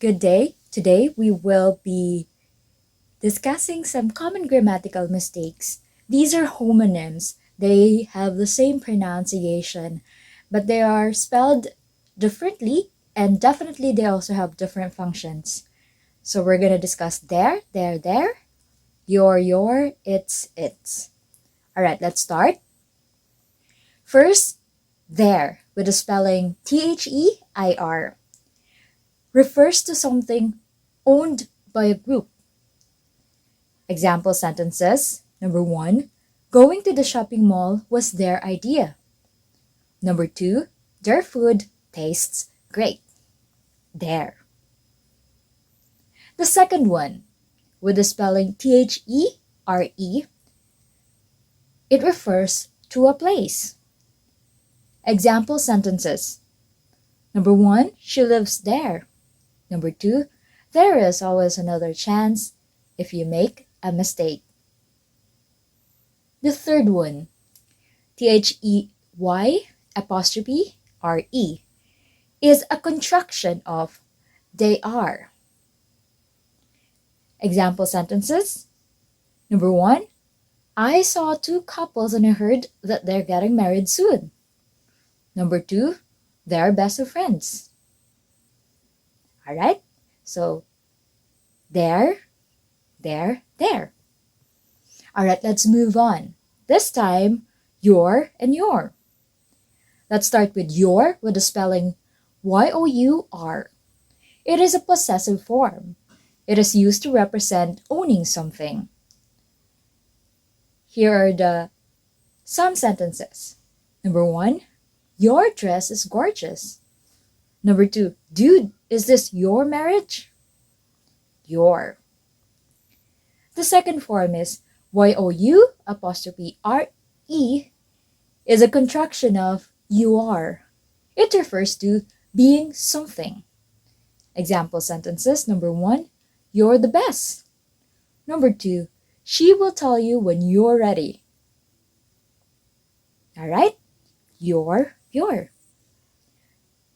Good day. Today we will be discussing some common grammatical mistakes. These are homonyms. They have the same pronunciation, but they are spelled differently, and definitely they also have different functions. So we're going to discuss there, your, it's. All right, let's start. First, there with the spelling Their refers to something owned by a group. Example sentences. Number 1, going to the shopping mall was their idea. Number 2, their food tastes great. There. The second one, with the spelling There, it refers to a place. Example sentences. Number 1, she lives there. Number 2, there is always another chance if you make a mistake. The third one, They', is a contraction of they are. Example sentences. Number 1, I saw 2 couples and I heard that they're getting married soon. Number 2, they're best of friends. Alright, so there. Alright, let's move on. This time, your and your. Let's start with your with the spelling Y-O-U-R. It is a possessive form. It is used to represent owning something. Here are some sentences. Number 1, your dress is gorgeous. Number 2, dude, is this your marriage? Your. The second form is Y-O-U''RE is a contraction of you are. It refers to being something. Example sentences. Number 1, you're the best. Number 2, she will tell you when you're ready. Alright? Your.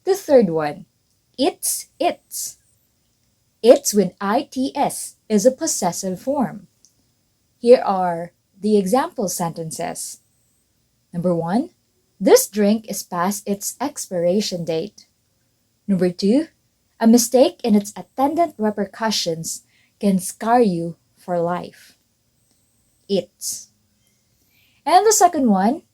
The third one, it's. It's with ITS is a possessive form. Here are the example sentences. Number 1, this drink is past its expiration date. Number 2, a mistake in its attendant repercussions can scar you for life. It's. And the second one,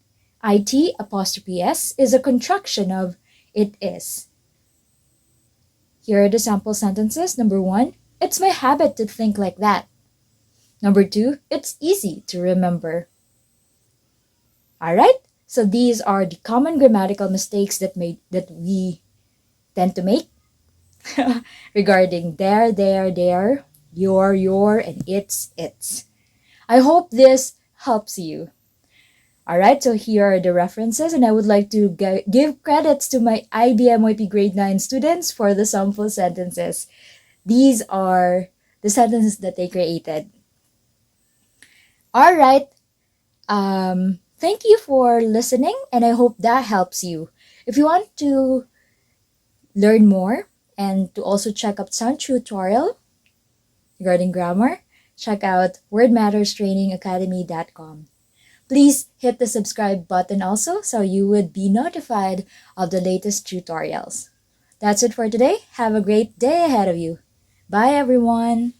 IT''S is a contraction of it is. Here are the sample sentences. Number 1, it's my habit to think like that. Number 2, it's easy to remember. Alright, so these are the common grammatical mistakes that we tend to make regarding there, your, and it's. I hope this helps you. Alright, so here are the references, and I would like to give credits to my IBMYP Grade 9 students for the sample sentences. These are the sentences that they created. Alright, thank you for listening, and I hope that helps you. If you want to learn more and to also check out some tutorial regarding grammar, check out wordmatterstrainingacademy.com. Please hit the subscribe button also so you would be notified of the latest tutorials. That's it for today. Have a great day ahead of you. Bye everyone!